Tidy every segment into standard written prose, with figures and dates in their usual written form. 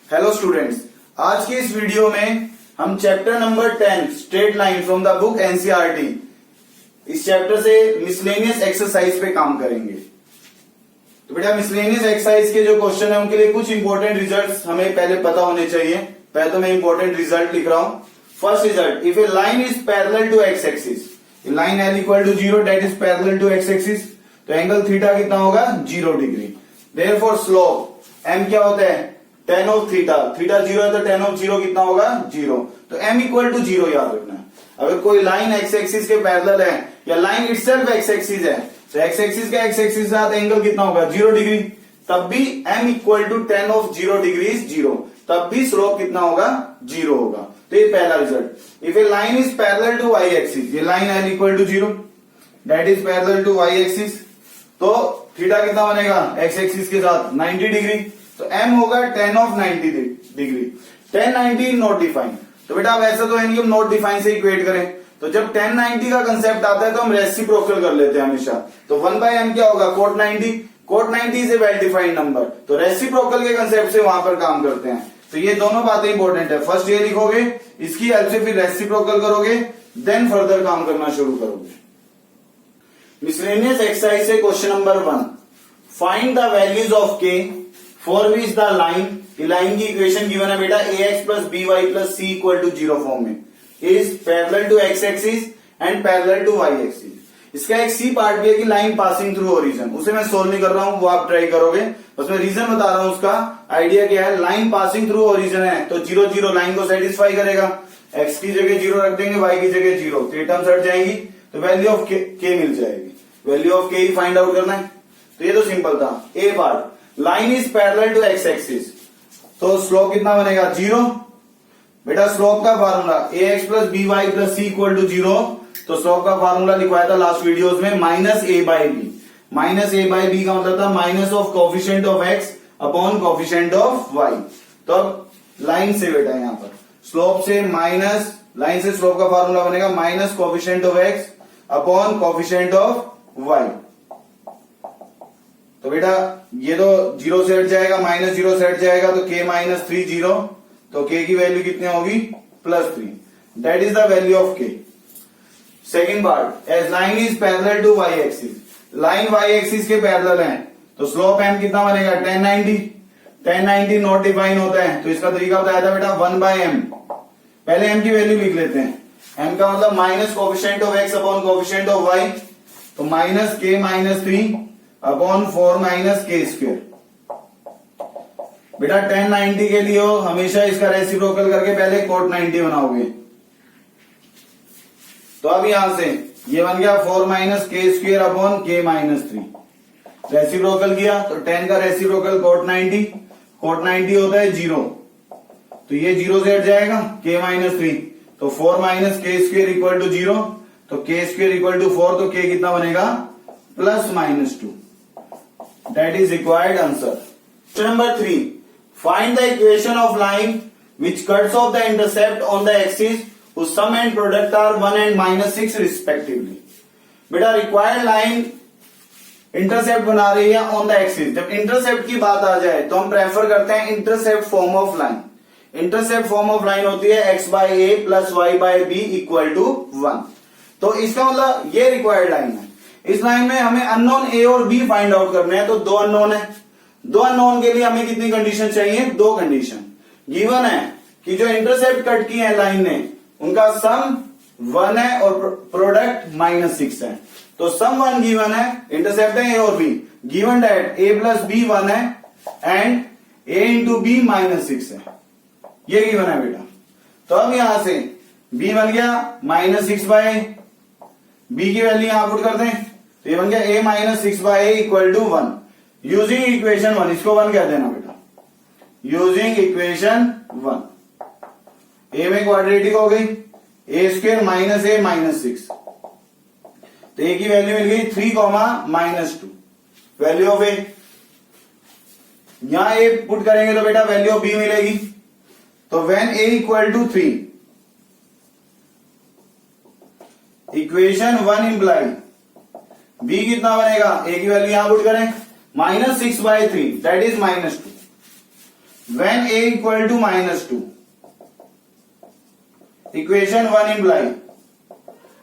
Hello students, आज की इस वीडियो में हम chapter number 10 straight line from the book NCERT इस चैप्टर से मिसलेनियस एक्सरसाइज पे काम करेंगे। तो बेटा मिसलेनियस एक्सरसाइज के जो क्वेश्चन है उनके लिए कुछ इंपॉर्टेंट रिजल्ट्स हमें पहले पता होने चाहिए। पहले तो मैं इंपॉर्टेंट रिजल्ट लिख रहा हूं। First result, if a line is parallel to x axis, line l equal to 0 that is parallel to x axis, तो एंगल थीटा कितना होगा 0 डिग्री। देयरफॉर स्लोप एम क्या होता है tan ऑफ थीटा, थीटा 0 है तो tan ऑफ 0 कितना होगा 0, तो m इक्वल टू 0 याद रखना है। अगर कोई लाइन एक्स एक्सिस के पैरेलल है या लाइन इटसेल्फ एक्स एक्सिस है तो एक्स एक्सिस का एक्स एक्सिस के साथ एंगल कितना होगा 0 डिग्री, तब भी m equal to tan of 0 degree is 0, तब भी स्लोप कितना होगा 0 होगा। तो ये पहला result. If a line is parallel to y axis, ये line l equal to 0 that is parallel to y axis, तो थीटा कितना बनेगा एक्स एक्सिस के साथ 90 डिग्री, तो m होगा tan of 90 degree. tan 90 not defined, तो बेटा वैसे तो इनकी हम नॉट डिफाइंड से इक्वेट करें, तो जब tan 90 का कंसेप्ट आता है तो हम रेसिप्रोकल कर लेते हैं हमेशा। तो 1/m क्या होगा cot 90, cot 90 is a well defined number, तो रेसिप्रोकल के कंसेप्ट से वहां पर काम करते हैं। तो ये दोनों बातें इंपॉर्टेंट है। फर्स्ट ये लिखोगे, इसकी हेल्प से फिर रेसिप्रोकल करोगे, देन फर्दर काम करना शुरू करोगे। मिसलेनियस एक्सरसाइज से question number 1, find the values of k for which the line की इक्वेशन गिवन है बेटा ax plus by plus c equal to 0 form में is parallel to x axis and parallel to y axis. इसका एक C part भी है कि line passing through origin, उसे मैं सोल्व नहीं कर रहा हूं, वो आप ट्राई करोगे, बस मैं रीजन बता रहा हूं। उसका आइडिया क्या है, लाइन पासिंग थ्रू ओरिजिन है तो 0 0 लाइन को सेटिस्फाई करेगा, x की जगह 0 रख देंगे, y की जगह 0, तो ये टर्म्स हट जाएंगी, तो वैल्यू ऑफ k मिल जाएगी। वैल्यू ऑफ k ही फाइंड आउट करना है, तो ये तो सिंपल था। A part, line is parallel to x axis, तो स्लोप कितना बनेगा 0। बेटा स्लोप का formula ax plus by plus c equal to 0, तो स्लोप का फार्मूला लिखवाया था लास्ट वीडियोस में minus a by b. Minus a by b का मतलब था minus of coefficient of x upon coefficient of y। तो अब लाइन से बेटा यहां पर स्लोप से माइनस, लाइन से स्लोप का फार्मूला बनेगा minus coefficient of x upon coefficient of y। तो बेटा ये तो 0 से हट जाएगा, माइनस 0 से हट जाएगा, तो k माइनस 3 0, तो k की वैल्यू कितनी होगी +3, that is the value of k। Second part, as line is parallel to y axis, line y axis के पैरेलल है, तो स्लोप m कितना बनेगा tan 90। tan 90 नॉट डिफाइन होता है, तो इसका तरीका बताया था बेटा 1/m। पहले m की वैल्यू लिख लेते हैं, m का मतलब minus coefficient of x upon coefficient of y, तो minus k minus 3 upon 4 minus के स्क्वायर। बेटा tan 90 के लिए हो हमेशा इसका रेसिप्रोकल करके पहले cot 90 बनाओगे, तो अब यहां से ये बन गया 4 माइनस के स्क्वायर अपॉन के माइनस 3। रेसिप्रोकल किया तो tan का रेसिप्रोकल cot 90, cot 90 होता है 0, तो ये 0 से हट जाएगा k माइनस 3, तो 4 माइनस के स्क्वायर इक्वल टू 0, तो के स्क्वायर इक्वल टू 4, तो k कितना बनेगा plus minus 2। That is required answer. Question number 3. Find the equation of line which cuts off the intercept on the axis whose sum and product are 1 and -6 respectively. बेटा required line intercept बना रही है on the axis. जब intercept की बात आ जाए तो हम प्रेफर करते हैं intercept form of line. Intercept form of line होती है x by a plus y by b equal to 1। तो इसका मतलब ये रिक्वायर्ड लाइन है। इस लाइन में हमें अननोन a और b फाइंड आउट करने हैं, तो दो अननोन है। दो अननोन के लिए हमें कितनी कंडीशन चाहिए, दो कंडीशन। गिवन है कि जो इंटरसेप्ट कट की है लाइन ने उनका सम 1 है और प्रोडक्ट -6 है। तो सम 1 गिवन है, इंटरसेप्ट है a और b, given that a plus b 1 है एंड a इंटू बी -6 है, ये गिवन है बेटा। तो अब यहां से b बन गया -6 बाय b की वैल्यू यहां पुट कर दें, तो ये बन गया a minus 6 by a equal to 1। Using equation 1, इसको 1 कह देना बेटा, यूजिंग इक्वेशन 1। a में क्वाड्रेटिक हो गई, a square minus a minus 6, तो a की वैल्यू मिल गई 3 -2, वैल्यू ऑफ a। यहां a पुट करेंगे तो बेटा वैल्यू ऑफ b मिलेगी, तो when a equal to 3, equation 1 imply b कितना बनेगा, a की वैल्यू यहां पुट करें -6 by 3 that is -2। When a equal to -2, equation 1 imply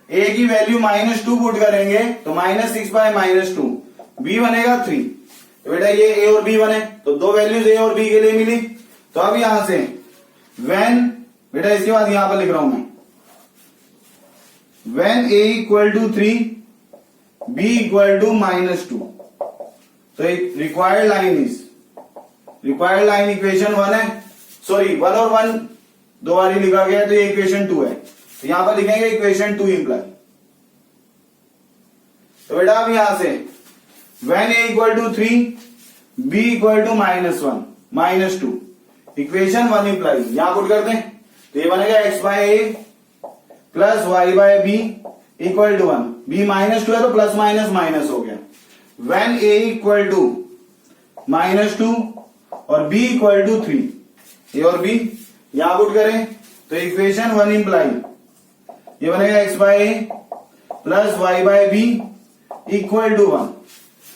a की वैल्यू -2 पुट करेंगे तो -6 बाय -2, बी बनेगा 3। तो बेटा ये ए और बी बने, तो दो वैल्यूज ए और बी के लिए मिली। तो अब यहां से व्हेन, बेटा इसके बाद यहां पर लिख रहा हूं मैं, when a equal to 3, b equal to -2, तो रिक्वायर्ड लाइन इक्वेशन 1 है, सॉरी 1 और 1 दो बार लिखा गया तो ये इक्वेशन 2 है, तो यहां पर लिखेंगे इक्वेशन 2 इंप्लाई। तो बेटा अब यहां से when a equal to 3, b equal to -1 -2, equation 1 imply यहां पुट कर दें तो ये बनेगा x by a plus y by b equal to 1, b -2 है तो प्लस माइनस माइनस हो गया। व्हेन ए इक्वल टू -2 और बी इक्वल टू 3, ए और बी यहां पुट करें तो इक्वेशन 1 इंप्लाई ये बनेगा x by a plus y by b equal to 1।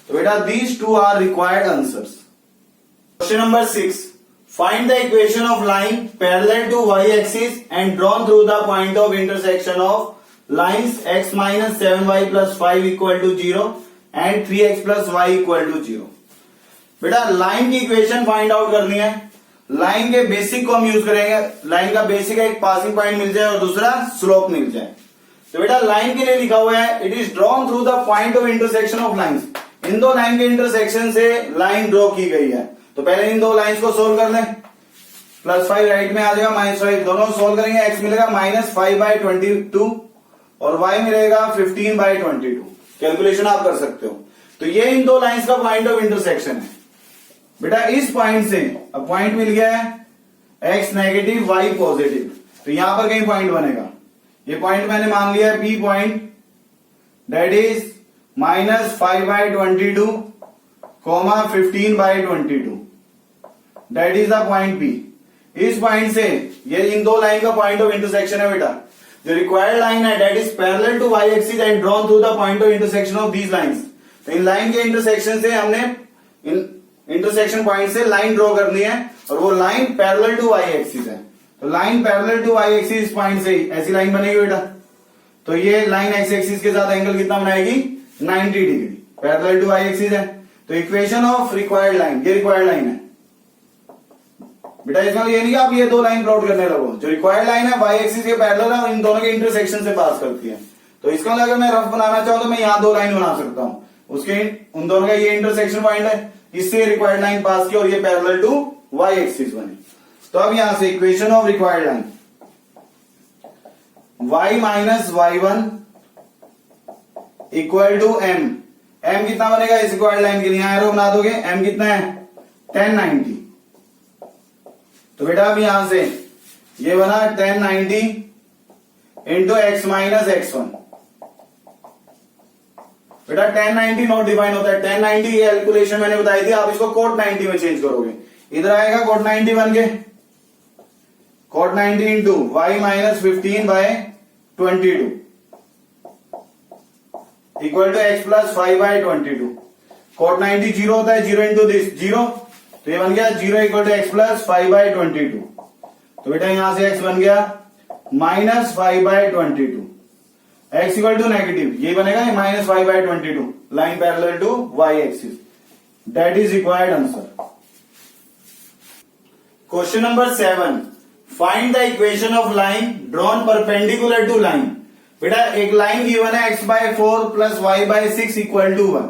तो बेटा these two are required answers. Question number 6, find the equation of line parallel to y axis and drawn through the point of intersection of lines x - 7y + 5 equal to 0 and 3x + y equal to 0। बेटा line की equation find out करनी है। Line के basic को हम use करेंगे। Line का basic एक पासिंग पॉइंट मिल जाए और दूसरा स्लोप मिल जाए। तो बेटा लाइन के लिए लिखा हुआ है it is drawn through the point of intersection of lines. इन दो लाइन के इंटरसेक्शन से लाइन ड्रॉ की गई है। तो पहले इन दो लाइंस को सोल्व कर लें। +5 राइट में आ जाएगा, -5 दोनों सोल्व करेंगे। x मिलेगा -5/22 और y मिलेगा 15/22। कैलकुलेशन आप कर सकते हो। तो ये इन दो लाइंस का पॉइंट ऑफ इंटरसेक्शन है। बेटा इस पॉइंट से अब पॉइंट मिल गया है x नेगेटिव y पॉजिटिव, तो यहां पर कहीं पॉइंट बनेगा। ये पॉइंट मैंने मान लिया है P point, that is -5/22, 15/22, that is the point P। इस पॉइंट से ये इन दो लाइन का पॉइंट ऑफ इंटरसेक्शन है बेटा। जो रिक्वायर्ड लाइन है that is parallel to y axis and drawn through the point of intersection of these lines. तो इन लाइन के इंटरसेक्शन से हमने इन इंटरसेक्शन पॉइंट से लाइन ड्रॉ करनी है और वो line parallel to y axis है। तो line parallel to y axis point से ऐसी लाइन बनेगी बेटा। तो ये लाइन x एक्सिस के साथ एंगल कितना बनाएगी 90 degree, parallel to y axis है। तो इक्वेशन ऑफ रिक्वायर्ड लाइन, ये रिक्वायर्ड लाइन है बेटा। इसमें ये नहीं कि आप ये दो लाइन प्लॉट करने लगो। जो रिक्वायर्ड लाइन है y एक्सिस के पैरेलल है और इन दोनों के इंटरसेक्शन से पास करती है। तो इसका मतलब अगर मैं रफ बनाना चाहूं तो मैं यहां दो लाइन बना सकता हूं। उसके उन दोनों का ये इंटरसेक्शन पॉइंट है, इससे रिक्वायर्ड लाइन पास की और ये पैरेलल टू y एक्सिस बने। तो अब यहां से equation of required line y - y1 equal to m। m कितना बनेगा इस रिक्वायर्ड लाइन के लिए, यहां एरो बना दोगे। m कितना है 1090। तो बेटा अब यहां से ये बना 1090 इंटू x - x1। बेटा 1090 नॉट डिफाइन होता है। 1090 ये कैलकुलेशन मैंने बताई थी, आप इसको cot 90 में चेंज करोगे। इधर आएगा cot 90 बन के cot 90 into y - 15/22 equal to x + 5/22। cot 90 0 होता है, 0 इंटू दिस 0, तो ये बन गया 0 इक्वल टू x + 5/22। तो बेटा यहां से x बन गया -5/22। x इक्वल टू नेगेटिव, ये बनेगा -5/22, line parallel to y axis. That is required answer. Question number 7, find the equation of line drawn perpendicular to line. बेटा एक लाइन गिवन है x/4 + y/6 equal to 1।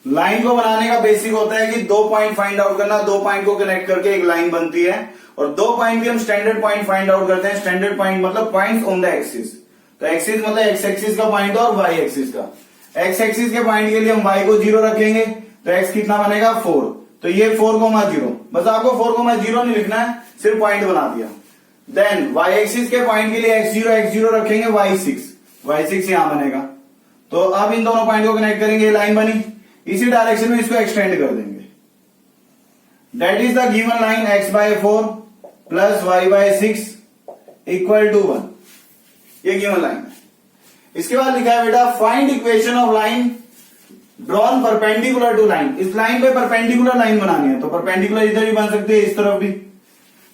Line को बनाने का basic होता है कि दो पॉइंट फाइंड आउट करना, दो पॉइंट को कनेक्ट करके एक लाइन बनती है। और दो पॉइंट की हम स्टैंडर्ड पॉइंट फाइंड आउट करते हैं। स्टैंडर्ड पॉइंट मतलब पॉइंट्स ऑन द एक्सिस। तो एक्सिस मतलब x एक्सिस का पॉइंट और y एक्सिस का। x एक्सिस के पॉइंट के लिए हम y को 0 रखेंगे, तो x कितना बनेगा 4। तो ये 4,0, बस आपको 4,0 नहीं लिखना है, सिर्फ पॉइंट बना दिया। देन y एक्सिस के पॉइंट के लिए x0 रखेंगे, y6 यहां बनेगा। तो अब इन दोनों पॉइंट को कनेक्ट करेंगे, लाइन बनी। इसी डायरेक्शन में इसको एक्सटेंड कर देंगे। That is the given line x/4 + y/6 equal to 1। ये गिवन लाइन है। इसके बाद लिखा है बेटा find equation of line drawn perpendicular to line, इस लाइन पे परपेंडिकुलर लाइन बनानी है, तो परपेंडिकुलर इधर भी बन सकती है, इस तरफ भी,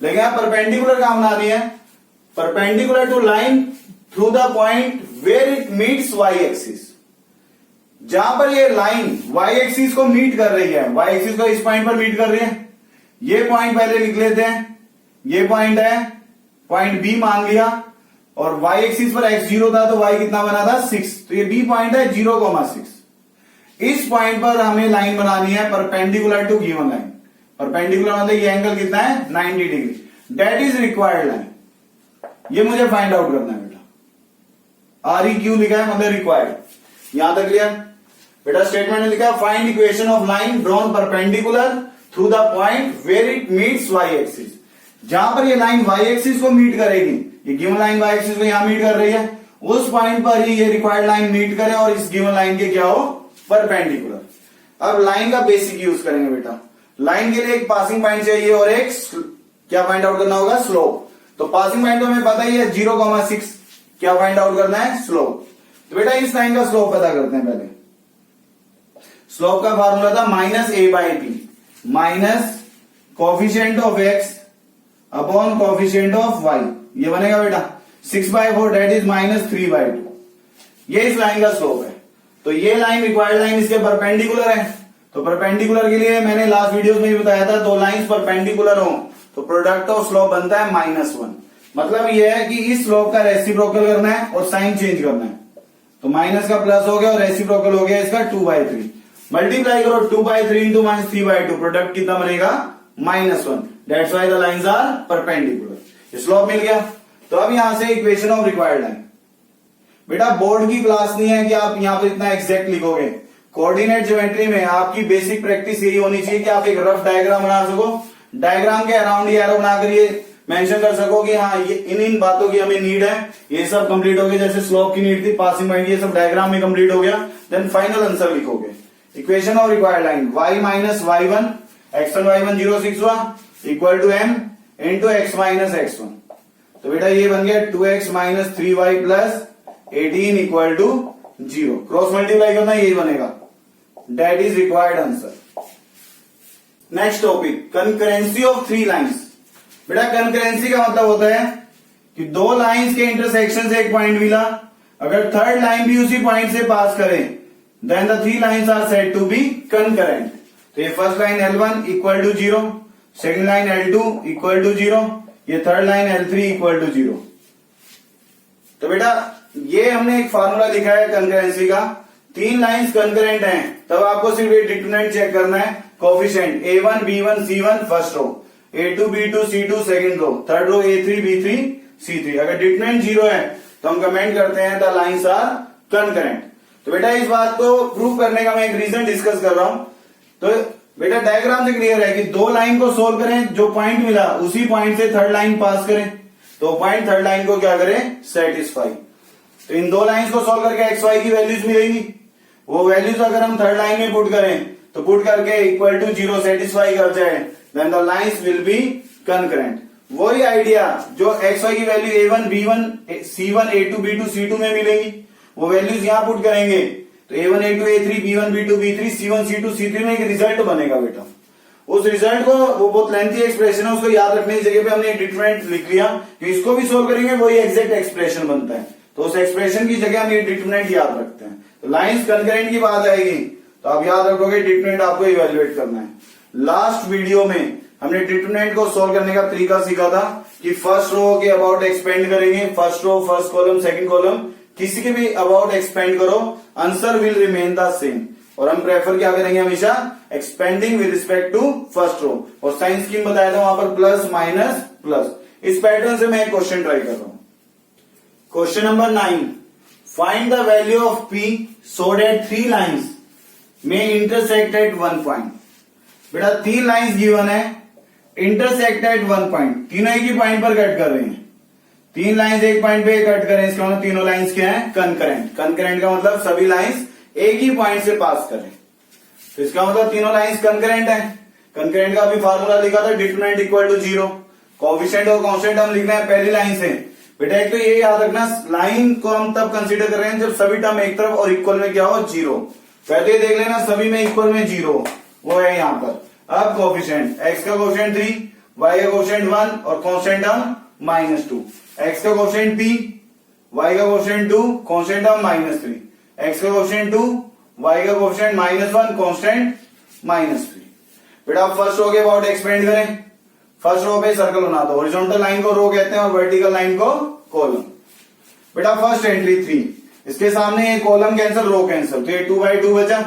लेकिन आप परपेंडिकुलर कहां बनानी है, perpendicular to line through the point where it meets Y axis, जहां पर ये लाइन वाई एक्सिस को मीट कर रही है, वाई एक्सिस को इस पॉइंट पर मीट कर रही है, ये पॉइंट पहले लिख लेते हैं, ये पॉइंट है, पॉइंट बी मान लिया, और वाई एक्सिस पर एक्स 0 था तो वाई कितना बना था 6, तो ये बी पॉइंट है 0,6, इस पॉइंट पर हमें लाइन बनानी है perpendicular to given line, perpendicular मतलब ये एंगल कितना है 90 degree, that is required line, ये मुझे फाइंड आउट करना है बेटा, आर ई क्यू लिखा है मतलब रिक्वायर्ड, यहां तक क्लियर बेटा। स्टेटमेंट में लिखा find equation of line drawn perpendicular through the point where it meets Y axis, जहां पर ये लाइन वाई एक्सिस को मीट करेगी, ये गिवन लाइन वाई एक्सिस को यहां मीट कर रही है, उस पॉइंट पर ही ये रिक्वायर्ड लाइन मीट करे और इस गिवन लाइन के क्या हो परपेंडिकुलर। अब लाइन का बेसिक यूज करेंगे बेटा, लाइन के लिए एक पासिंग पॉइंट चाहिए और एक क्या फाइंड आउट करना होगा स्लोप, तो पासिंग पॉइंट तो हमें पता ही है 0,6, क्या फाइंड आउट करना है स्लोप, तो बेटा इस लाइन का स्लोप पता करते हैं पहले। स्लोप का फार्मूला था minus A by P, minus coefficient of X upon coefficient of Y, ये बनेगा बेटा 6/4 दैट इज -3/2, ये इस लाइन का स्लोप है। तो ये लाइन रिक्वायर्ड लाइन इसके परपेंडिकुलर है, तो परपेंडिकुलर के लिए मैंने लास्ट वीडियोस में भी बताया था, दो लाइंस परपेंडिकुलर हो तो प्रोडक्ट ऑफ स्लोप बनता है -1, मतलब यह है कि इस स्लोप का रेसिप्रोकल करना है और साइन चेंज करना है, तो माइनस का प्लस हो गया और रेसिप्रोकल हो गया इसका 2/3, मल्टीप्लाई करो 2/3 इंटू -3/2, प्रोडक्ट कितना बनेगा -1, that's why the lines are perpendicular, slope मिल गया। तो अब यहां से इक्वेशन ऑफ रिक्वायर्ड लाइन, बेटा बोर्ड की क्लास नहीं है कि आप यहां पर इतना एग्जैक्ट लिखोगे, कोऑर्डिनेट ज्योमेट्री में आपकी बेसिक प्रैक्टिस यही होनी चाहिए कि आप एक रफ डायग्राम बना सको, डायग्राम के अराउंड ये एरो बनाकर ये मेंशन कर सको कि हाँ ये इन बातों की हमें नीड है, ये सब कंप्लीट हो गया, जैसे स्लोप की नीड थी, पासिंग पॉइंट, ये सब डायग्राम में कंप्लीट हो गया, देन फाइनल आंसर लिखोगे। Equation of required line y minus y1 x1 y1 0,6 हुआ equal to m into x minus x1, तो बेटा ये बन गया 2x minus 3y plus 18 equal to 0, cross multiply करना यही बनेगा, that is required answer. Next topic concurrency of 3 lines. बेटा कंकरेंसी का मतलब होता है कि दो लाइंस के इंटरसेक्शन से एक पॉइंट मिला, अगर थर्ड लाइन भी उसी पॉइंट से पास करे then the 3 lines are said to be concurrent. तो ये first line L1 equal to 0, second line L2 equal to 0, ये third line L3 equal to 0। तो बेटा ये हमने एक फार्मूला लिखा है कंकरेंसी का, 3 लाइंस कंकरेंट हैं तब आपको सिर्फ ये डिटरमिनेंट चेक करना है, coefficient A1 B1 C1 first row, A2 B2 C2 second row, third row A3 B3 C3, अगर डिटरमिनेंट 0 है तो हम कमेंट करते हैं द लाइंस आर कंकरेंट। तो बेटा इस बात को प्रूव करने का मैं एक रीजन डिस्कस कर रहा हूं, तो बेटा डायग्राम से क्लियर है कि दो लाइन को सोल्व करें, जो पॉइंट मिला उसी पॉइंट से थर्ड लाइन पास करें, तो पॉइंट थर्ड लाइन को क्या करें सेटिस्फाई। तो इन दो लाइंस को सोल्व करके एक्स वाई की वैल्यूज मिलेंगी, वो वैल्यूज अगर हम थर्ड लाइन में पुट करें तो पुट करके इक्वल टू 0 सेटिस्फाई कर जाए then the lines will be concurrent. वही आइडिया जो एक्स वाई की value A1 B1 C1 A2 B2 C2 में मिलेंगी, वो वैल्यूज यहां पुट करेंगे तो A1 A2 A3 B1 B2 B3 C1 C2 C3 में एक रिजल्ट बनेगा बेटा। उस रिजल्ट को, वो बहुत लेंथी एक्सप्रेशन है, उसको याद रखने की जगह पे हमने डिटरमिनेंट लिख लिया कि इसको भी सोल्व करेंगे वही एग्जैक्ट एक्सप्रेशन बनता है, तो उस एक्सप्रेशन की जगह हम ये डिटरमिनेंट याद रखते हैं। तो लाइंस कंकरेंट की बात आएगी तो आप याद रखोगे डिटरमिनेंट आपको इवेल्युएट करना है। लास्ट वीडियो में हमने डिटरमिनेंट को सोल्व करने का तरीका सीखा था कि फर्स्ट रो के अबाउट एक्सपेंड करेंगे, first row first column second column किसी के भी अबाउट एक्सपेंड करो, answer will remain the same, और हम प्रेफर क्या करेंगे हमेशा expanding with respect to first row, और साइन स्कीम बताया था वहां पर प्लस माइनस प्लस। इस पैटर्न से मैं एक क्वेश्चन ट्राई कर रहा हूं। Question number 9, find the value of P so that 3 lines में इंटरसेक्ट एट 1 पॉइंट। बेटा 3 लाइंस गिवन है, इंटरसेक्ट एट 1 पॉइंट, तीनों एक ही पॉइंट पर कट कर रही हैं, 3 लाइंस एक पॉइंट पे कट करें, इसका मतलब तीनों लाइंस क्या है कंकरेंट। कंकरेंट का मतलब सभी लाइंस एक ही पॉइंट से पास करें, तो इसका मतलब तीनों लाइंस कंकरेंट है। कंकरेंट का अभी फार्मूला लिखा था डिटरमिनेंट इक्वल टू 0, कोएफिशिएंट और कांस्टेंट हम लिखना है पहली लाइन से। बेटा एक तो ये याद रखना लाइन को हम तब कंसीडर कर रहे हैं जब सभी टर्म एक तरफ और इक्वल में क्या हो 0, पहले देख लेना सभी में इक्वल में 0, वो है यहाँ पर। अब कोफिशिएंट, x का कोफिशिएंट 3, y का कोफिशिएंट 1 और कांस्टेंट टर्म -2। x का कोफिशिएंट p, y का कोफिशिएंट 2, कांस्टेंट टर्म -3। x का कोफिशिएंट 2, y का कोफिशिएंट -1, कांस्टेंट -3। बेटा फर्स्ट रो के अबाउट एक्सपेंड करें। फर्स्ट रो पे सर्कल बना दो, हॉरिजॉन्टल लाइन को रो कहते हैं और वर्टिकल लाइन को कॉलम। बेटा फर्स्ट एंट्री 3, इसके सामने ये कॉलम कैंसिल, रो कैंसिल, तो ये 2/2 बचा।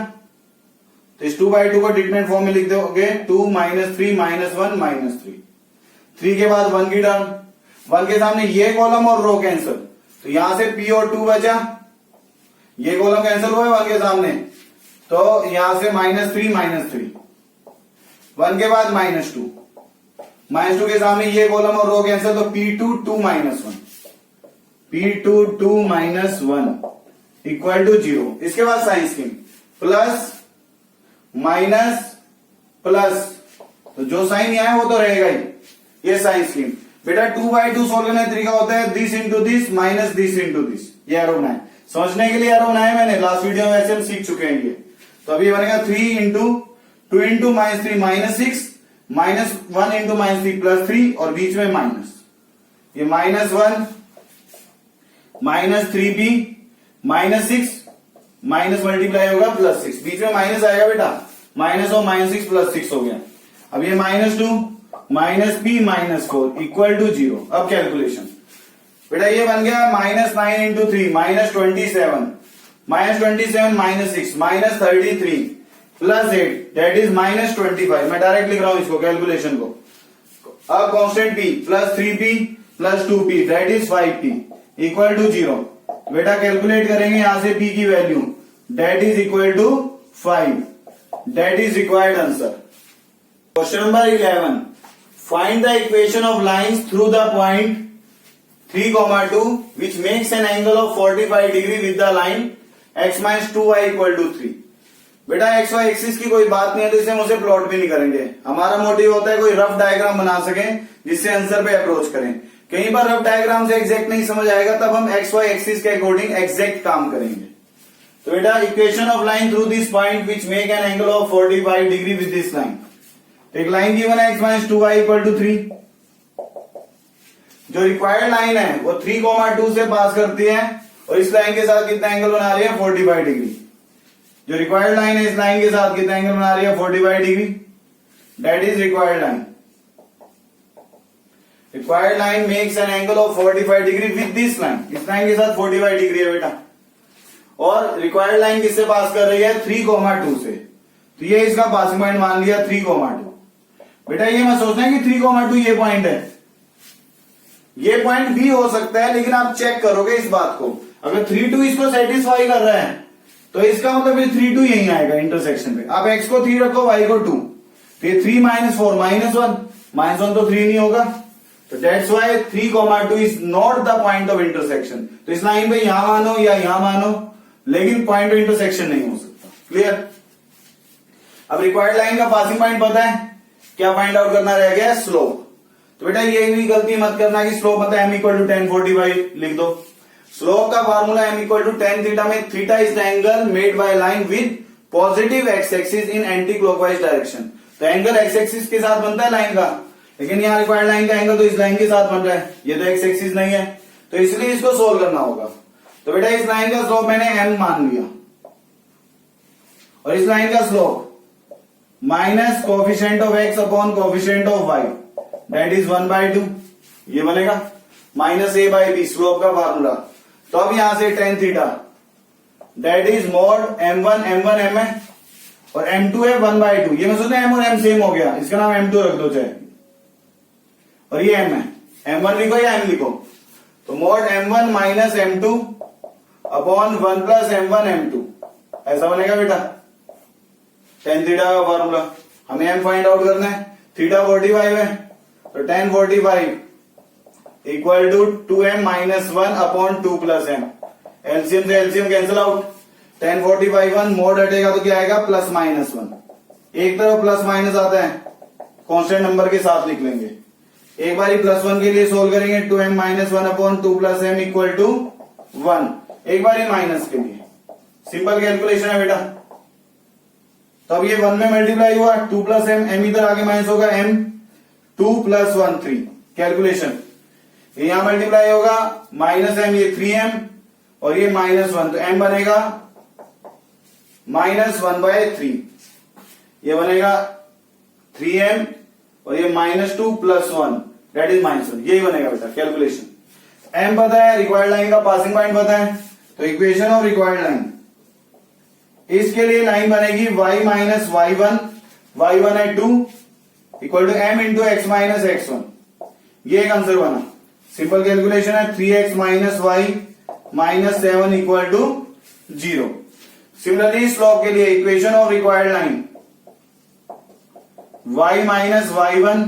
तो इस 2/2 को डिटरमिनेंट फॉर्म में लिख दोगे 2 -3 -1 -3। 3 के बाद 1 की टर्म, 1 के सामने ये कॉलम और रो कैंसिल, तो यहां से p और 2 बचा। ये कॉलम कैंसिल हुआ है 1 के सामने, तो यहां से -3 -3। 1 के बाद -2, -2 के सामने ये कॉलम और रो कैंसिल, तो p2 2 -1, p2 2 -1 इक्वल टू 0। इसके बाद sign scheme, plus minus plus, तो जो साइन यहाँ है वो तो रहेगा ही, ये साइन स्कीम। बेटा 2/2 सोल्व करने का तरीका होता है this into this minus this into this, ये एरो बनाए। समझने के लिए एरो बनाया मैंने, लास्ट वीडियो में वैसे हम सीख चुके हैं ये। तो अभी बनेगा 3 इंटू 2 इंटू -3 -6, -1 इंटू -3 +3 और बीच में माइनस, ये -1 -3p -6 माइनस मल्टीप्लाई होगा +6, बीच में माइनस आएगा बेटा, माइनस और -6 +6 हो गया। अब ये -2 -p -4 इक्वल टू 0। अब कैलकुलेशन, बेटा ये बन गया -9 इंटू 3 -27, -27 -6 -33 +8 दैट इज -25। मैं डायरेक्ट लिख रहा हूं इसको, कैलकुलेशन को। अब constant p +3p +2p that is 5p equal to 0। बेटा कैलकुलेट करेंगे यहां से p की value, that is equal to 5, that is required answer. Question number 11, find the equation of lines through the point 3,2 which makes an angle of 45 degree with the line x - 2y = 3। बेटा x Y axis की कोई बात नहीं है, तो इसे हम उसे प्लॉट भी नहीं करेंगे। हमारा मोटिव होता है कोई रफ डायग्राम बना सकें जिससे आंसर पे अप्रोच करें। कहीं पर रफ डायग्राम से एग्जैक्ट नहीं समझ आएगा, तब हम एक्स वाई एक्सिस के अकॉर्डिंग एग्जैक्ट काम करेंगे। तो बेटा equation of line through this point which make an angle of 45 degree with this line. तो एक लाइन गिवन है x - 2y = 3। जो रिक्वायर्ड लाइन है वो 3,2 से पास करती है और इस लाइन के साथ कितना एंगल बना रही है, 45 डिग्री। जो रिक्वायर्ड लाइन है इस लाइन के साथ कितना एंगल बना रही है, 45 degree, that is required line. Required line makes an angle of 45 degree with this line, इस लाइन के साथ 45 डिग्री है बेटा। और रिक्वायर्ड लाइन किससे पास कर रही है, 3,2 से, तो ये इसका पासिंग पॉइंट मान लिया 3,2। बेटा ये मत सोचना है कि 3,2 ये पॉइंट है, ये पॉइंट भी हो सकता है, लेकिन आप चेक करोगे इस बात को। अगर 3,2 इसको सेटिस्फाई कर रहा है तो इसका मतलब ये 3,2 यही आएगा इंटरसेक्शन पे। आप x को 3 रखो, y को 2, तो ये 3 - 4 -1 तो 3 नहीं होगा। तो that's why 3,2 is not the point of intersection. तो इस लाइन पे यहां मानो या यहां मानो, लेकिन पॉइंट ऑफ इंटरसेक्शन नहीं हो सकता। क्लियर। अब रिक्वायर्ड लाइन का पासिंग पॉइंट पता है, क्या फाइंड आउट करना रह गया, स्लोप। तो बेटा ये भी गलती मत करना कि स्लोप पता है m = tan 45 लिख दो। स्लोप का फार्मूला m = tan थीटा में theta is the angle made by line with positive x axis in anti clockwise direction. तो एंगल x एक्सिस के साथ बनता है लाइन का, लेकिन यहाँ रिक्वायर्ड लाइन का एंगल तो इस लाइन के साथ बन रहा है, ये तो x एक्सिस नहीं है, तो इसलिए इसको सोल्व करना होगा। तो बेटा इस लाइन का स्लोप मैंने m मान लिया और इस लाइन का slope minus coefficient of x upon coefficient of y that is 1/2, ये बनेगा -a/b स्लोप का फार्मूला। तो अब यहां से tan theta that is mod m1 m है और m2 है 1/2। ये मैं सोचता m और m सेम हो गया, इसका नाम m2 रख दो चाहे, और ये m है, m1 लिखो या m लिखो। तो mod m1 - m2 upon 1 + m1 m2 ऐसा बनेगा बेटा tan थीटा का फार्मूला। हमें m फाइंड आउट करना है, थीटा 45 है, तो tan 45 equal to 2m - 1 upon 2 + m। LCM से LCM cancel out, tan 45 1 mod हटेगा तो क्या आएगा, +-1। एक तरफ प्लस माइनस आता है, कांस्टेंट नंबर के साथ लिख लेंगे। एक बारी +1 के लिए सोल्व करेंगे, 2m - 1 upon 2 + m equal to 1। एक बारी माइनस के लिए सिंपल कैलकुलेशन है बेटा। तो अब ये 1 में मल्टीप्लाई हुआ 2 प्लस एम, एम इधर आगे माइनस होगा एम, 2 प्लस 1 3 कैलकुलेशन, ये यहां मल्टीप्लाई होगा माइनस एम, ये 3m और ये माइनस 1, तो m बनेगा -1/3, ये बनेगा 3m और ये -2 प्लस 1 दैट इज -1, यही बनेगा बेटा कैलकुलेशन। m पता है, रिक्वायर्ड लाइन का पासिंग पॉइंट पता है, तो इक्वेशन ऑफ रिक्वायर्ड लाइन, इसके लिए लाइन बनेगी y माइनस y1 है 2 equal to m into x minus x1, ये एक आंसर बना। सिंपल कैलकुलेशन है 3x minus y minus 7 equal to 0। Similarly slope के लिए equation of required line y minus y1,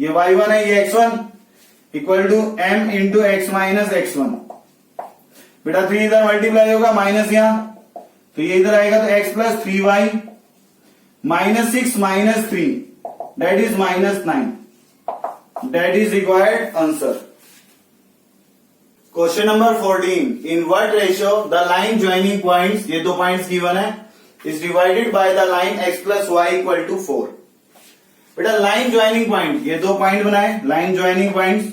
ये y1 है ये x1 equal to m into x minus x1, बेटा 3 इधर मल्टीप्लाई होगा माइनस यहां, तो ये इधर आएगा तो x plus 3y minus 6 minus 3 that is -9, that is required answer. Question number 14, in what ratio the line joining points, ये 2 पॉइंट्स गिवन है, is divided by the line x plus y equal to 4। बेटा line joining point, ये 2 point बनाए, line joining points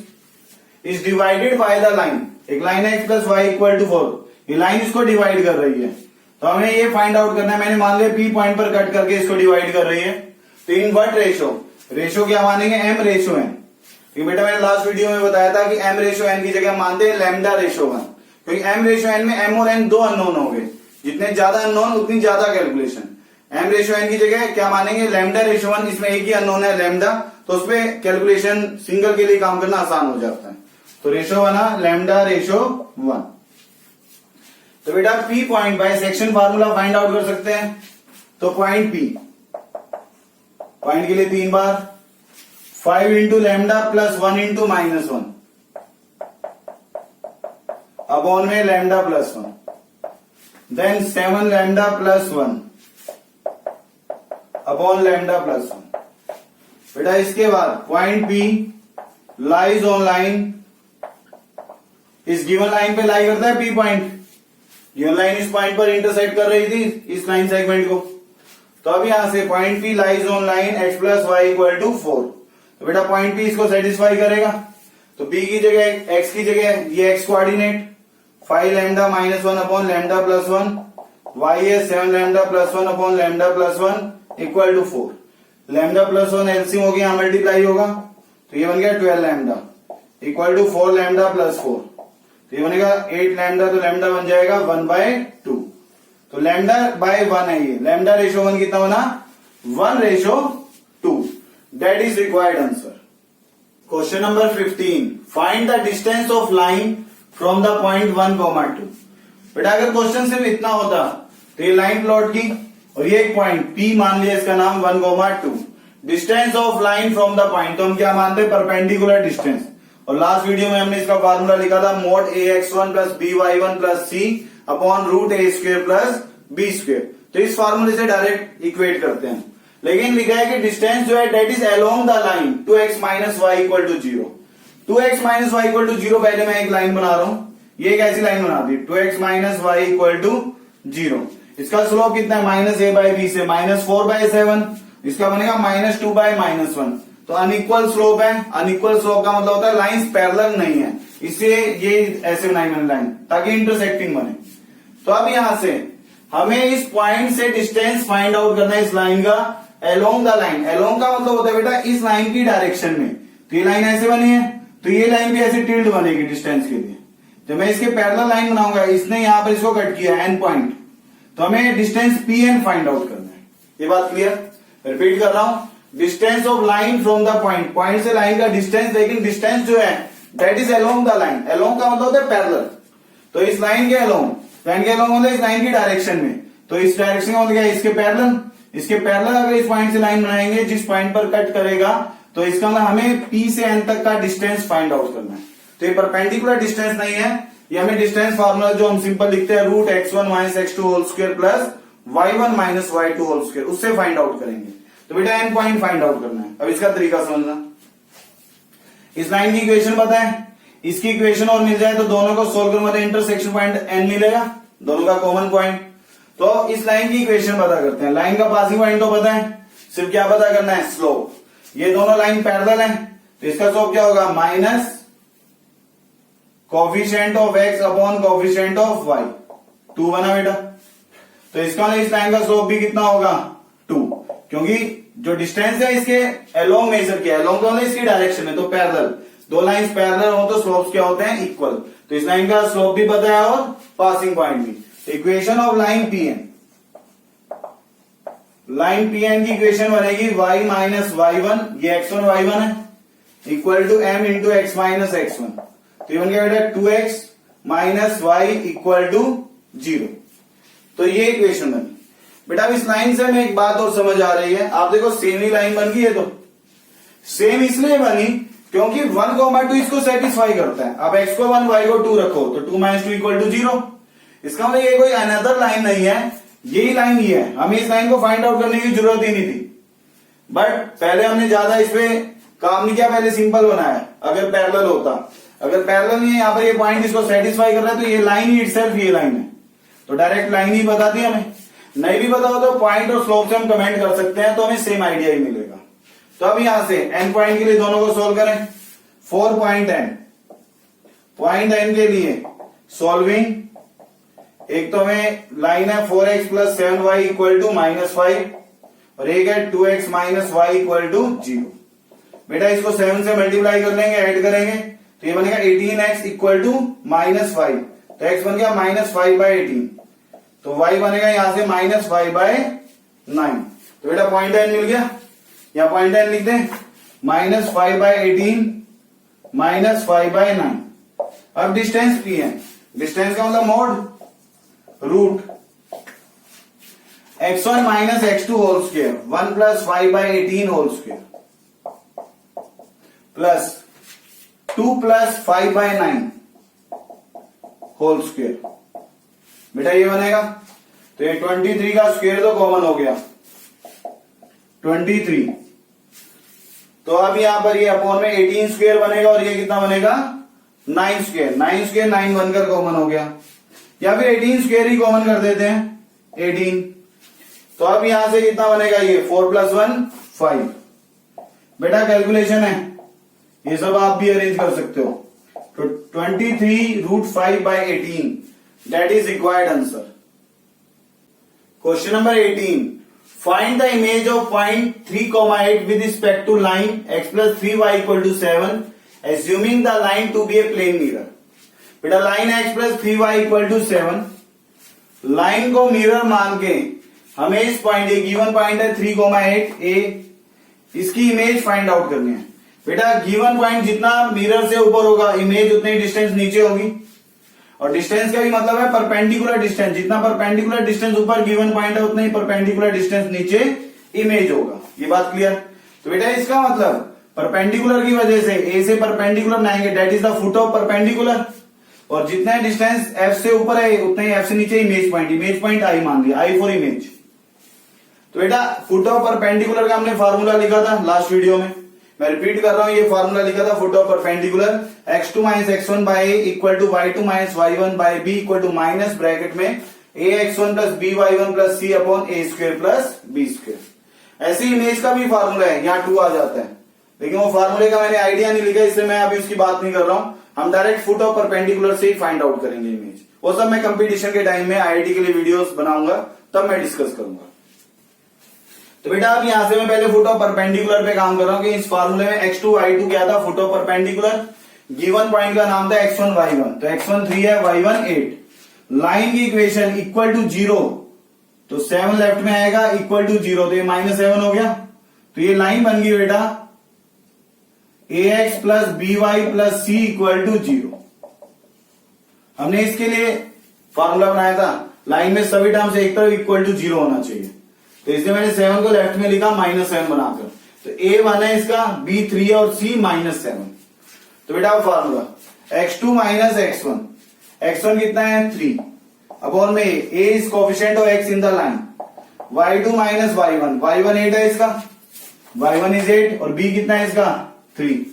is divided by the line, एक line है x plus y equal to 4, ये line इसको divide कर रही है, तो हमें ये फाइंड आउट करना है। मैंने मान लिया P पॉइंट पर कट करके इसको डिवाइड कर रही है, तो इन व्हाट रेशियो, रेशियो क्या मानेंगे, m रेशियो n, क्योंकि बेटा मैंने लास्ट वीडियो में बताया था कि m रेशियो n की जगह मानते हैं लैम्डा रेशियो 1, क्योंकि m रेशियो n में m और n 2 अननोन हो गए, जितने ज्यादा अननोन उतनी ज्यादा कैलकुलेशन। m रेशियो n की जगह क्या मानेंगे, लैम्डा रेशियो 1, इसमें एक ही अननोन है लैम्डा, तो उसपे कैलकुलेशन सिंगल के लिए काम करना आसान हो जाता है, तो रेशियो बना लैम्डा रेशियो 1। तो बेटा P point by section formula find out कर सकते हैं, तो पॉइंट P, पॉइंट के लिए 3 बार 5 into lambda plus 1 into -1 upon में lambda plus 1, then 7 lambda plus 1 upon lambda plus 1। बेटा इसके बाद point P lies on line, इस गिवन लाइन पे लाई करता है P पॉइंट, गिवन लाइन इस पॉइंट पर इंटरसेक्ट कर रही थी इस लाइन सेगमेंट को, तो अब यहां से point P lies on line x plus y equal to 4, तो बेटा पॉइंट P इसको सेटिस्फाई करेगा, तो P की जगह x की जगह ये x coordinate 5 lambda minus 1 upon lambda plus 1, y है 7 lambda plus 1 upon lambda plus 1 equal to 4, lambda plus 1 LCM हो गया, यहां मल्टीप्लाई होगा, तो ये बन गया 12 lambda equal to 4 lambda plus 4, तो ये बनेगा 8 लैम्डा, तो लैम्डा बन जाएगा 1/2, तो लैम्डा बाय 1 है, ये लैम्डा रेशियो 1 कितना बना 1:2, that is required answer. Question number 15, find the distance of line from the point 1, 2। बेटा अगर क्वेश्चन सिर्फ इतना होता तो ये लाइन प्लॉट की और ये एक पॉइंट P मान लिया, इसका नाम 1, 2, distance of line from the point, तो हम क्या मानते हैं परपेंडिकुलर डिस्टेंस, और लास्ट वीडियो में हमने इसका फार्मूला लिखा था mod ax1 plus by1 plus c upon root a square plus b square, तो इस फार्मूले से डायरेक्ट इक्वेट करते हैं, लेकिन लिखा है कि डिस्टेंस जो है that is along the line 2x minus y equal to 0, 2x minus y equal to 0, पहले मैं एक लाइन बना रहा हूं, ये एक ऐसी लाइन बना दी 2x minus y equal to 0, इसका स्लोप कितना है -a/b से -4/7, इसका बनेगा -2/-1, तो अनइक्वल स्लोप है, अनइक्वल स्लोप का मतलब होता है लाइंस पैरेलल नहीं है, इसलिए ये ऐसे बनाई मैंने लाइन ताकि इंटरसेक्टिंग बने। तो अब यहां से हमें इस पॉइंट से डिस्टेंस फाइंड आउट करना है इस लाइन का अलोंग द लाइन, अलोंग का मतलब होता है बेटा इस लाइन की डायरेक्शन में, तो ये लाइन ऐसे बनी है, तो ये लाइन भी ऐसे टिल्ड बनेगी डिस्टेंस के लिए, जब मैं इसके पैरेलल लाइन बनाऊंगा, इसने यहां पर इसको कट किया एन पॉइंट, तो हमें डिस्टेंस Pn फाइंड आउट करना है, ये बात क्लियर, रिपीट कर रहा हूं, distance of line from the point, point से लाइन का डिस्टेंस, लेकिन डिस्टेंस जो है that is along the line, along का मतलब होता है पैरेलल, तो इस लाइन के अलोंग, लाइन के अलोंग मतलब इस लाइन की डायरेक्शन में, तो इस डायरेक्शन का मतलब क्या है इसके पैरेलल, इसके पैरेलल अगर इस पॉइंट से लाइन बनाएंगे जिस पॉइंट पर कट करेगा, तो इसका मतलब हमें P से N तक का डिस्टेंस फाइंड आउट करना है, तो ये परपेंडिकुलर डिस्टेंस नहीं है, ये हमें डिस्टेंस फार्मूला जो हम सिंपल लिखते हैं root x1 minus x2 whole square plus y1 minus y2 whole square, उससे फाइंड आउट करेंगे, तो बेटा एन पॉइंट फाइंड आउट करना है। अब इसका तरीका समझना, इस लाइन की इक्वेशन पता है, इसकी इक्वेशन और मिल जाए तो दोनों को सोल्व करूंगा तो इंटरसेक्शन पॉइंट एन मिलेगा, दोनों का कॉमन पॉइंट, तो इस लाइन की इक्वेशन पता करते हैं। लाइन का पासिंग पॉइंट तो पता है, सिर्फ क्या पता करना है, स्लोप। ये दोनों लाइन पैरेलल हैं, तो इसका स्लोप क्या होगा, minus coefficient of X upon coefficient of Y. 2 बना बेटा। तो इसका मतलब इस लाइन का स्लोप भी कितना होगा, 2, क्योंकि जो डिस्टेंस है इसके अलोंग मेजर किया है, अलोंग तो इसकी डायरेक्शन है, तो पैरेलल, दो लाइंस पैरेलल हो तो स्लोप्स क्या होते हैं, इक्वल। तो इस लाइन का स्लोप भी पता है और पासिंग पॉइंट भी। Equation of line PN, line PN की इक्वेशन बनेगी y माइनस y1, ये x1 y1 है, equal to m into X minus x1। तो ये बन गया बेटा 2x minus y equal to 0। तो ये इक्वेशन बनी बेटा। अब इस लाइन से हमें एक बात और समझ आ रही है, आप देखो सेम ही लाइन बन गई है, तो सेम इसलिए बनी क्योंकि 1, 2 इसको सेटिस्फाई करता है। अब x को 1 y को 2 रखो तो 2 माइनस 2 इक्वल टू 0। इसका मतलब ये कोई अनदर लाइन नहीं है, यही लाइन ही है। हमें इस लाइन को फाइंड आउट करने की जरूरत ही नहीं थी, बट पहले हमने ज्यादा इस पे काम नहीं किया, पहले सिंपल बनाया। अगर पैरेलल होता, अगर पैरेलल नहीं है, यहाँ पर ये पॉइंट इसको सेटिस्फाई कर रहा है, तो ये लाइन ही इटसेल्फ ये लाइन है, तो डायरेक्ट लाइन ही बताती है हमें। नहीं भी पता हो तो पॉइंट और स्लोप से हम कमेंट कर सकते हैं, तो हमें सेम आइडिया ही मिलेगा। तो अब यहां से एन पॉइंट के लिए दोनों को सोल्व करें। 4 पॉइंट एन के लिए सॉल्विंग, एक तो हमें लाइन है 4x plus 7y equal to -5 और एक है 2x minus y equal to 0। बेटा इसको 7 से मल्टीप्लाई कर लेंगे, ऐड करेंगे, तो ये बनेगा 18x इक्वल टू -5। तो x बन गया -5/18, तो y बनेगा यहां से -5/9। तो बेटा पॉइंट एन मिल गया, या पॉइंट एन लिख दें, -5/18 -5/9। अब डिस्टेंस पी है, डिस्टेंस का मतलब mod root x1 minus x2 whole square 1 plus 5/18 whole square plus 2 plus 5/9 whole square. बेटा ये बनेगा, तो ये 23 का स्क्वायर तो कॉमन हो गया 23। तो अब यहां पर ये अपॉन में 18 स्क्वायर बनेगा और ये कितना बनेगा 9 स्क्वायर। 9 स्क्वायर 9 बनकर कॉमन हो गया, या फिर 18 स्क्वायर ही कॉमन कर देते हैं 18। तो अब यहां से कितना बनेगा, ये 4 प्लस 1 5। बेटा कैलकुलेशन है, ये सब आप भी अरेंज कर सकते हो। तो 23√5/18 that is required answer. Question number 18, find the image of point 3,8 with respect to line x plus 3y equal to 7 assuming the line to be a plane mirror. बेटा line x plus 3y equal to 7, line को mirror मान के हमें इस point, ये given point है 3,8 ए, इसकी image find out करनी है। बेटा गिवन पॉइंट जितना मिरर से ऊपर होगा इमेज उतनी डिस्टेंस नीचे होगी, और डिस्टेंस का भी मतलब है परपेंडिकुलर डिस्टेंस, जितना परपेंडिकुलर डिस्टेंस ऊपर गिवन पॉइंट है उतना ही परपेंडिकुलर डिस्टेंस नीचे इमेज होगा। ये बात क्लियर। तो बेटा इसका मतलब परपेंडिकुलर की वजह से ए से परपेंडिकुलर बनाएंगे, that is the foot of perpendicular, और जितना डिस्टेंस एफ से ऊपर है उतना ही एफ से नीचे इमेज पॉइंट आई मान लिया, आई फॉर इमेज। तो बेटा फुट ऑफ परपेंडिकुलर का हमने फॉर्मूला लिखा था लास्ट वीडियो में, मैं रिपीट कर रहा हूं, ये फॉर्मूला लिखा था foot of perpendicular, x2 minus x1 by a equal to y2 minus y1 by b equal to minus bracket में ax1 plus by1 plus c upon a square plus b square. ऐसी image का भी formula है, यहाँ 2 आ जाता है, लेकिन वो फॉर्मूले का मैंने आइडिया नहीं लिखा, इसलिए मैं अभी उसकी बात नहीं कर रहा हूं। हम डायरेक्ट फुट ऑफ परपेंडिकुलर से ही फाइंड आउट करेंगे इमेज, वो सब मैं कंपटीशन के टाइम में आईआईटी के लिए वीडियोस बनाऊंगा, तब मैं डिस्कस करूंगा। तो बेटा अब यहां से मैं पहले फुट ऑफ परपेंडिकुलर पे काम कर रहा हूं कि इस फार्मूले में x2 y2 क्या था, foot of perpendicular, given point का नाम था x1 y1, तो x1 3 है y1 8, लाइन की इक्वेशन इक्वल टू 0, तो 7 लेफ्ट में आएगा इक्वल टू 0, तो ये -7 हो गया। तो ये लाइन बन गई बेटा ax plus by plus c equal to 0। हमने इसके लिए फॉर्मूला बनाया था, लाइन में सभी टर्म्स एक तरफ इक्वल टू 0 होना चाहिए, तो इसलिए मैंने 7 को लेफ्ट में लिखा -7 बनाकर। तो a1 है इसका, b3 है और c -7। तो बेटा फॉर्मूला x2 माइनस x1 कितना है 3 अपॉन में a is coefficient of x in the line, y2 minus y1 8 है इसका, y1 इज 8 और b कितना है इसका 3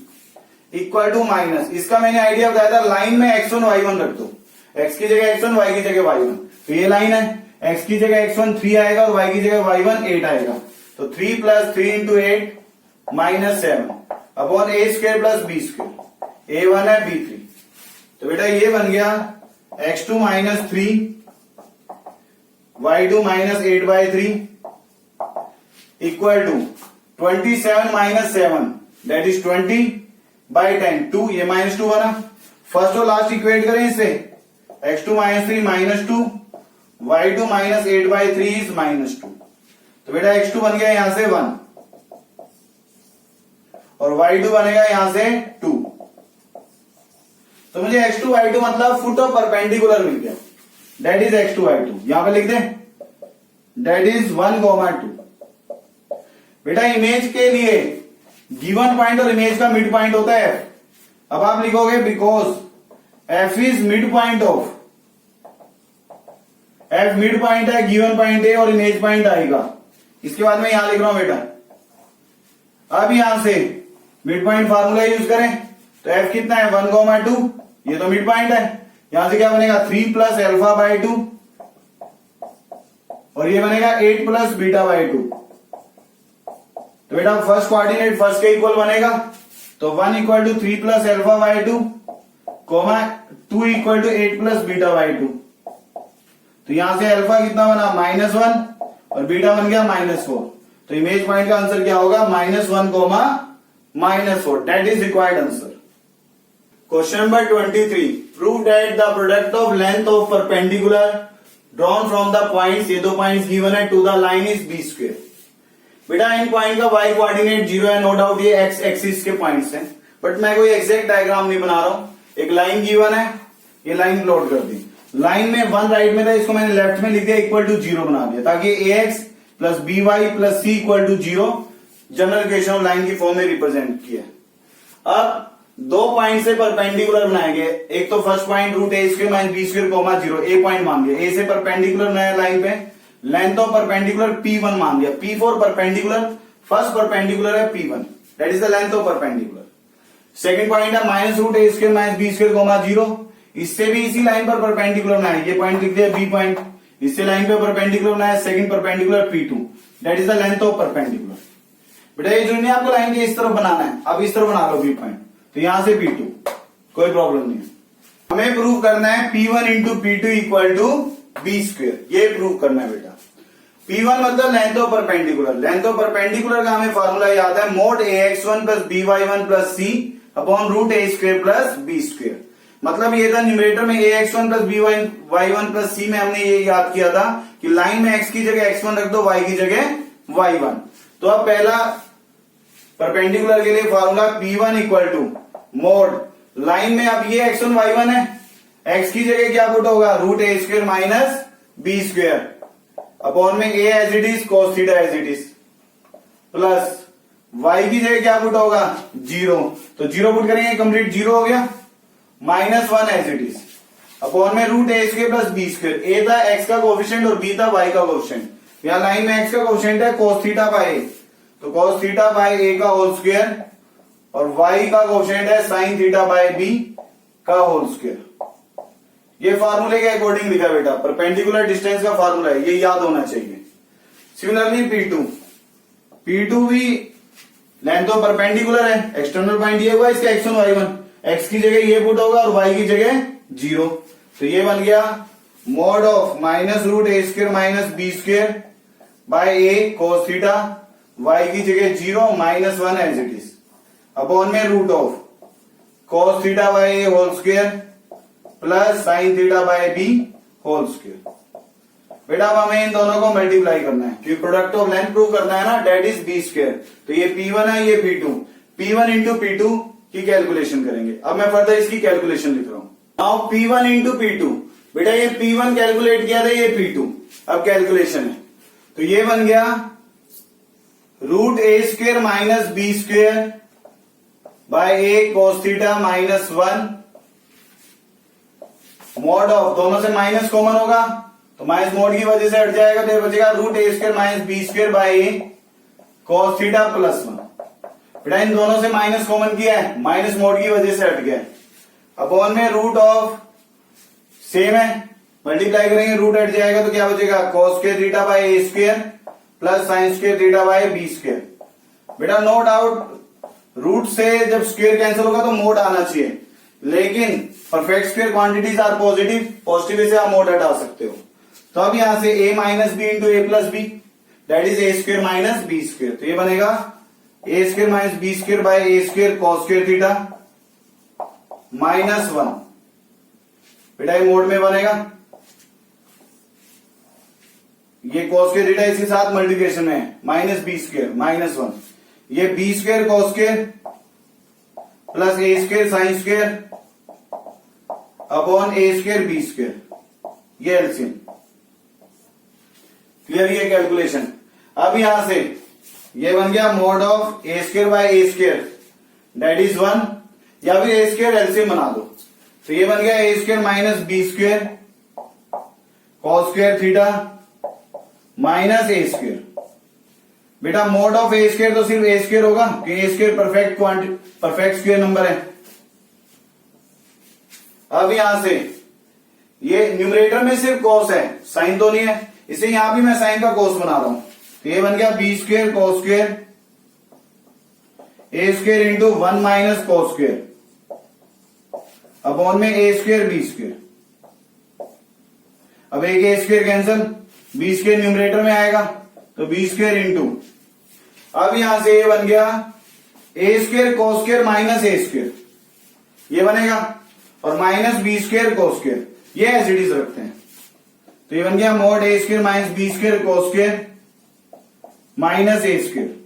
इक्वल टू माइनस, इसका मैंने आइडिया बताया था, लाइन में x1 y1 रख दो, x की जगह x1 y की जगह y1, तो ये लाइन है, x की जगह x1 3 आएगा और y की जगह y1 8 आएगा। तो 3 plus 3 into 8 minus 7 upon a square plus b square. a1 है b3। तो बेटा ये बन गया x2 minus 3 y2 minus 8/3 equal to 27 minus 7 that is 20/10। 2 ये -2 बना। फर्स्ट और लास्ट इक्वेट करें इससे। x2 minus 3 -2 y2 minus 8/3 is -2। तो बेटा x2 बन गया यहां से 1 और y2 बनेगा यहां से 2। तो मुझे x2 y2 मतलब फुट ऑफ परपेंडिकुलर मिल गया। That is x2 y2। यहां पे लिख दें दैट इज 1, 2। बेटा इमेज के लिए गिवन पॉइंट और इमेज का मिड पॉइंट होता है f। अब आप लिखोगे because f is mid point of, f mid point है, गिवन पॉइंट है और इमेज पॉइंट आएगा। इसके बाद में यहां लिख रहा हूं बेटा। अब यहां से मिड पॉइंट फार्मूला यूज करें तो f कितना है 1, 2। ये तो मिड पॉइंट है। यहां से क्या बनेगा 3 प्लस α/2 और ये बनेगा 8 प्लस β/2। तो बेटा फर्स्ट कोऑर्डिनेट फर्स्ट के इक्वल बनेगा। तो 1 equal to 3 plus α/2 comma 2 equal to 8 plus β/2। तो यहां से अल्फा कितना बना -1 और बीटा बन गया -4। तो इमेज पॉइंट का आंसर क्या होगा -1, -4। That is required answer. Question number 23 prove that the product of length of perpendicular drawn from the points, ये दो पॉइंट्स गिवन है, to the line is B square. बेटा इन पॉइंट का y कोऑर्डिनेट 0 है, नो डाउट ये x axis के points हैं, बट मैं कोई एग्जैक्ट डायग्राम नहीं बना रहा हूं। एक लाइन गिवन है, ये लाइन प्लॉट कर दी। लाइन में 1 राइट में था, इसको मैंने लेफ्ट में लिख दिया इक्वल टू 0 बना दिया ताकि ax plus by plus c equal to 0 general equation of line की फॉर्म में रिप्रेजेंट किया। अब दो पॉइंट से परपेंडिकुलर बनाए गए। एक तो first point root A square minus B square comma 0, a point मान लिया। ए से परपेंडिकुलर नया लाइन पे लेंथ ऑफ परपेंडिकुलर P1 मान लिया। P4 परपेंडिकुलर, फर्स्ट परपेंडिकुलर है P1, that is the length of perpendicular. Second point है माइनस रूट ए square minus B square comma 0, इससे भी इसी लाइन पर परपेंडिकुलर बनाए। ये पॉइंट लिख दिया बी पॉइंट, इससे लाइन पे परपेंडिकुलर बनाया second perpendicular P2, that is the length of perpendicular. बेटा ये जो नहीं आपको लाइन के इस तरफ बनाना है, अब इस तरफ बना लो बी पॉइंट, तो यहां से P2, कोई प्रॉब्लम नहीं है। हमें प्रूव करना है P1 into P2 equal to b square, ये प्रूव करना है बेटा। P1 मतलब length of perpendicular. Length of perpendicular का हमें फॉर्मूला याद है, mod ax1 plus by1 plus c upon root ए स्क्वायर प्लस बी स्क्वायर। मतलब ये था न्यूमरेटर में ax1 plus by1 plus c में हमने ये याद किया था कि लाइन में x की जगह x1 रख दो, y की जगह y1। तो अब पहला परपेंडिकुलर के लिए formula P1 equal to mod line में, अब ये x1 y1 है, x की जगह क्या पुट होगा रूट ए square minus B square upon में a as it is cos theta as it is plus y की जगह क्या पुट होगा 0, तो 0 पुट करेंगे कंप्लीट 0 हो गया, -1 एज इट इज अपॉन में रूट ए स्क्वायर प्लस बी स्क्वायर। ए था x का कोएफिशिएंट और b था y का कोएफिशिएंट। यहां लाइन में x का कोएफिशिएंट है cos थीटा बाय a, तो cos थीटा बाय a का होल स्क्वायर और y का कोएफिशिएंट है sin थीटा बाय b का होल स्क्वायर। ये फार्मूले के अकॉर्डिंग लिखा बेटा, परपेंडिकुलर डिस्टेंस का फार्मूला है, ये याद होना चाहिए। सिमिलरली P2 भी लेंथ ऑफ परपेंडिकुलर है, एक्सटर्नल पॉइंट ये हुआ इसका x1 y1, x की जगह ये पुट होगा और y की जगह 0, तो ये बन गया mod of minus root A square minus B square by A cos theta, y की जगह 0 -1 एज इट इज अपॉन में root of cos theta by A whole square plus sin theta by B whole square. बेटा अब हमें इन दोनों को multiply करना है क्योंकि प्रोडक्ट ऑफ लेंथ प्रूव करना है ना, दैट इज बी स्क्वायर। तो ये P1 है, ये P2, P1 इंटू P2 की कैलकुलेशन करेंगे। अब मैं फर्दर इसकी कैलकुलेशन लिख रहा हूं। नाउ P1 इंटू P2, बेटा ये P1 कैलकुलेट किया था, ये P2 अब कैलकुलेशन है, तो ये बन गया root A square minus B square by A cos theta -1 mod of, दोनों से माइनस कॉमन होगा तो माइनस मोड की वजह से हट जाएगा, तो ये बचेगा root A square minus B square by A cos theta +1। बेटा इन दोनों से माइनस कॉमन किया है, माइनस मोड की वजह से हट गया, अपॉन में रूट ऑफ सेम है मल्टीप्लाई करेंगे रूट हट जाएगा तो क्या बचेगा, cos square theta by A square plus sine square theta by B square. बेटा नो डाउट रूट से जब स्क्वायर कैंसिल होगा तो मोड आना चाहिए, लेकिन perfect square quantities are positive, positive से आप मोड हटा सकते हो। तो अब यहां से a minus b into a plus b that is a square minus B square. तो ये बनेगा a square minus B square by A square cos square theta minus 1। बेटा ये मोड में बनेगा, ये कॉस स्क्वायर थीटा इसके साथ मल्टीप्लिकेशन में है, माइनस बी स्क्वायर माइनस 1, ये b square cos square plus a square sine square upon a square b square, ये एलसीएम। क्लियर ये कैलकुलेशन। अब यहां से ये बन गया mod of a square by A square that is 1, या फिर ए स्क्वायर एलसीएम बना दो। तो ये बन गया a square minus B square cos square theta minus a square. बेटा मॉड ऑफ ए स्क्वायर तो सिर्फ ए स्क्वायर होगा, कि a square perfect square number है। अब यहां से ये न्यूमरेटर में सिर्फ कॉस है, साइन तो नहीं है, इसे यहां भी मैं साइन का कॉस बना रहा हूं। तो ये बन गया b square cos square a square into 1 minus cos square upon में ए स्क्वायर बी स्क्वायर। अब एक a square cancel, b square numerator में आएगा तो बी स्क्वायर इंटू, अब यहां से ये बन गया a square cos square minus a square, ये बनेगा, और minus B square cos square, ये एज इट इज रखते हैं। तो ये बन गया mod a square minus B square cos square minus a square.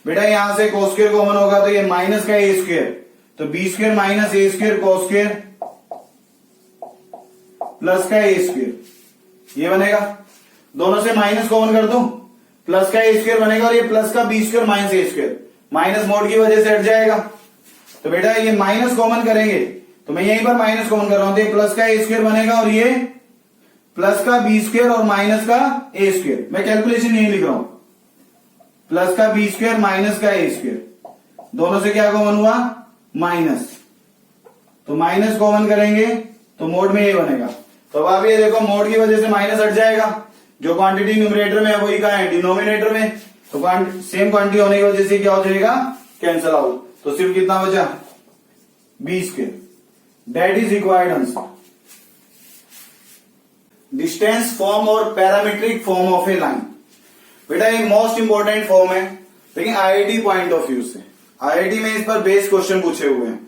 बेटा यहां से कॉस स्क्वायर कॉमन होगा तो ये माइनस का ए स्क्वायर, तो B square minus a square cos square plus का ए स्क्वायर, ये बनेगा। दोनों से माइनस कॉमन कर दो, प्लस का ए स्क्वायर बनेगा, और ये प्लस का B square minus a square, minus mode की वजह से हट जाएगा। तो बेटा ये माइनस कॉमन करेंगे तो मैं यहीं पर माइनस कॉमन कर रहा हूं, तो ये प्लस का ए स्क्वायर बनेगा और ये प्लस का बी स्क्वायर और माइनस का ए स्क्वायर। मैं कैलकुलेशन यही लिख रहा हूं, प्लस का बी स्क्वायर माइनस का ए स्क्वायर, दोनों से क्या कॉमन हुआ, माइनस। तो माइनस कॉमन करेंगे तो मोड में ये बनेगा। तो अब आप ये देखो मोड की वजह से माइनस हट जाएगा, जो क्वांटिटी न्यूमरेटर में है वही कहां है, डिनोमिनेटर में। तो सेम क्वांटिटी होने की वजह से क्या हो जाएगा, कैंसल आउट। तो सिर्फ कितना बचा, b square, that is required answer. Distance form और parametric form of a line. बेटा ये मोस्ट इंपोर्टेंट फॉर्म है, लेकिन आईआईटी पॉइंट ऑफ व्यू से, आईआईटी में इस पर बेस्ड क्वेश्चन पूछे हुए हैं।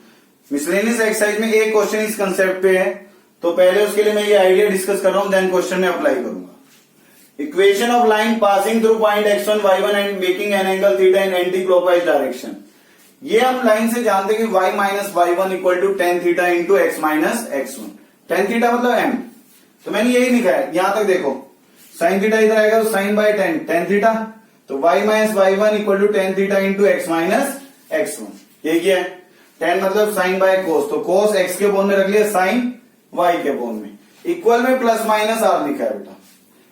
मिसलेनियस एक्सरसाइज में एक क्वेश्चन इस कंसेप्ट पे है, तो पहले उसके लिए मैं ये आइडिया डिस्कस कर रहा हूं, देन क्वेश्चन में अप्लाई करूंगा। Equation of line passing through point x1 y1 and making an angle theta in anti clockwise direction. ये हम लाइन से जानते हैं कि y minus y1 equal to tan theta into X minus x1। Tan theta मतलब m, तो मैंने यही लिखा है, यहां तक देखो साइन थीटा इधर आएगा तो sine by tan, tan theta, तो y minus y1 equal to tan theta into X minus x1। ये क्या है, टेन मतलब साइन बाय कोस, तो कोस x के बोन में रख लिया, साइन y के बोन में, इक्वल में प्लस माइनस r लिखा है बेटा।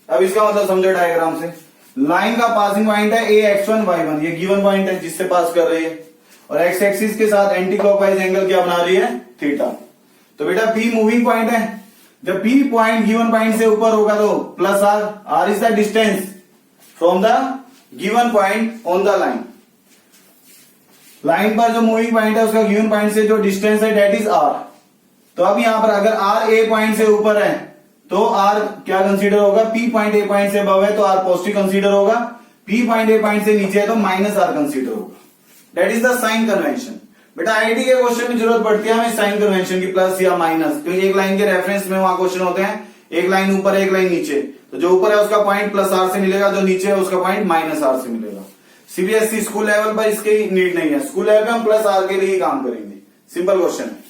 अब इसका मतलब समझो डायग्राम से, लाइन का पासिंग पॉइंट है a x1 y1, ये गिवन पॉइंट है जिससे पास कर रही है, और x एक्सिस के साथ एंटी क्लॉकवाइज एंगल क्या बना रही है, थीटा। तो बेटा P मूविंग पॉइंट है, जब P पॉइंट गिवन पॉइंट से ऊपर होगा तो plus r, r is the distance from the given point on the line. Line पर जो मूविंग पॉइंट है उसका गिवन पॉइंट से जो डिस्टेंस है डेट इज r। तो अब यहां पर अगर r a पॉइंट से ऊपर है तो r क्या कंसीडर होगा, P पॉइंट a पॉइंट से अबव है तो r पॉजिटिव कंसीडर होगा, P पॉइंट a पॉइंट से नीचे है तो माइनस r कंसीडर होगा। That is the sign convention. बेटा आईआईटी के क्वेश्चन में जरूरत पड़ती है हमें साइन कन्वेंशन की, प्लस या माइनस, क्योंकि एक लाइन के रेफरेंस में वहां क्वेश्चन होते हैं, एक लाइन ऊपर एक लाइन नीचे, तो जो ऊपर है उसका पॉइंट प्लस r से मिलेगा, जो नीचे है उसका पॉइंट माइनस r से मिलेगा। सीबीएसई स्कूल लेवल पर इसकी नीड नहीं है, स्कूल लेवल पे हम प्लस r के लिए ही काम करेंगे, सिंपल क्वेश्चन है।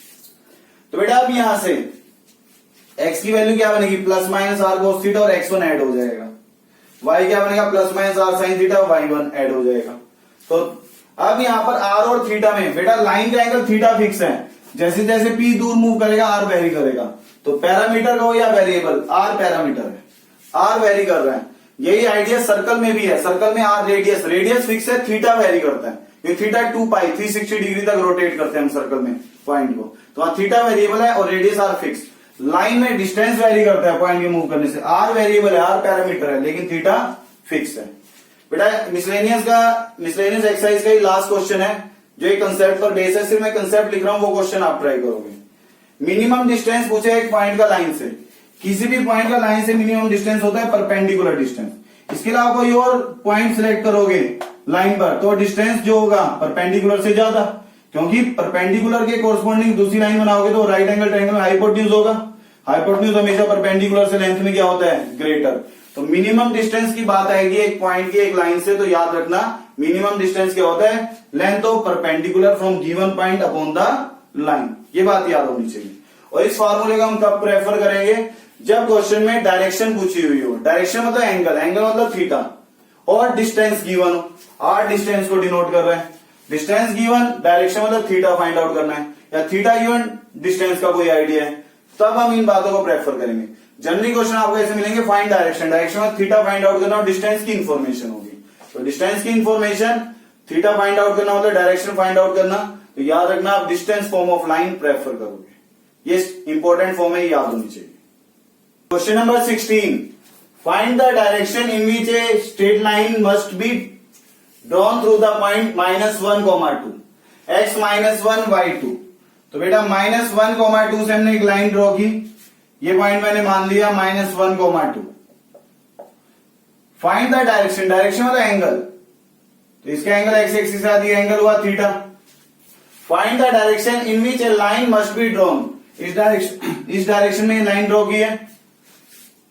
तो बेटा अब यहां से x की वैल्यू क्या बनेगी, plus minus r cos theta और x1 ऐड हो जाएगा, y क्या बनेगा, plus minus r sin theta y1 add हो जाएगा। तो अब यहां पर r और थीटा में बेटा लाइन का एंगल थीटा फिक्स है, जैसे जैसे p दूर मूव करेगा r वेरी करेगा। तो पैरामीटर का हो या वेरिएबल, r पैरामीटर है, r वेरी कर रहा है। यही आइडिया सर्कल में भी है, सर्कल में r रेडियस, रेडियस फिक्स है, थीटा वेरी करता है, ये थीटा 2 पाई 360 डिग्री तक रोटेट करते हैं हम सर्कल में पॉइंट को, तो वहां थीटा वेरिएबल है और रेडियस r फिक्स। लाइन में डिस्टेंस वेरी करता है पॉइंट के मूव करने से। आर वेरिएबल है, आर पैरामीटर है, लेकिन थीटा फिक्स है। बेटा मिसलेनियस एक्सरसाइज का ही लास्ट क्वेश्चन है जो एक कंसेप्ट पर बेस है, सिर्फ मैं कंसेप्ट लिख रहा हूं, वो क्वेश्चन आप ट्राई करोगे। मिनिमम डिस्टेंस पूछे एक पॉइंट का लाइन से, किसी भी पॉइंट का लाइन से मिनिमम डिस्टेंस होता है परपेंडिकुलर डिस्टेंस। इसके अलावा कोई और पॉइंट सिलेक्ट करोगे लाइन पर तो डिस्टेंस जो होगा परपेंडिकुलर से ज्यादा, क्योंकि परपेंडिकुलर के कोरस्पॉन्डिंग दूसरी लाइन बनाओगे तो राइट एंगल ट्रायंगल हाइपोटेन्यूज होगा। हाइपोटेन्यूज हमेशा परपेंडिकुलर से लेंथ में क्या होता है, ग्रेटर। तो मिनिमम डिस्टेंस की बात आएगी एक पॉइंट की एक लाइन से, तो याद रखना मिनिमम डिस्टेंस क्या होता है, length of perpendicular from given point upon the line. ये बात याद होनी चाहिए। और इस फॉर्मूले को हम कब प्रेफर करेंगे, जब क्वेश्चन में डायरेक्शन पूछी हुई हो। डायरेक्शन मतलब एंगल, एंगल मतलब थीटा, और डिस्टेंस गिवन हो। आर डिस्टेंस को डिनोट कर रहे हैं, डिस्टेंस गिवन, डायरेक्शन मतलब थीटा फाइंड आउट करना है, या थीटा गिवन डिस्टेंस का कोई आइडिया है, तब हम इन बातों को प्रेफर करेंगे। जनरली क्वेश्चन आपको ऐसे मिलेंगे, फाइंड डायरेक्शन, डायरेक्शन में थीटा फाइंड आउट करना और डिस्टेंस की इंफॉर्मेशन होगी। तो डिस्टेंस की इंफॉर्मेशन, थीटा फाइंड आउट करना मतलब डायरेक्शन फाइंड आउट करना। तो याद रखना आप distance form of line prefer करोगे, ये इंपॉर्टेंट फॉर्म है, याद होनी चाहिए। Question number 16, find the direction in which a straight line must be drawn through the point -1, 2 x -1 y2। तो बेटा -1, 2 से हमने एक लाइन ड्रॉ की, ये पॉइंट मैंने मान लिया -1, 2। फाइंड द डायरेक्शन, डायरेक्शन मतलब एंगल, तो इसका एंगल एक्स एक्सिस से आदि एंगल हुआ theta. Find the direction in which A line must be drawn, इस डायरेक्शन में लाइन ड्रॉ की है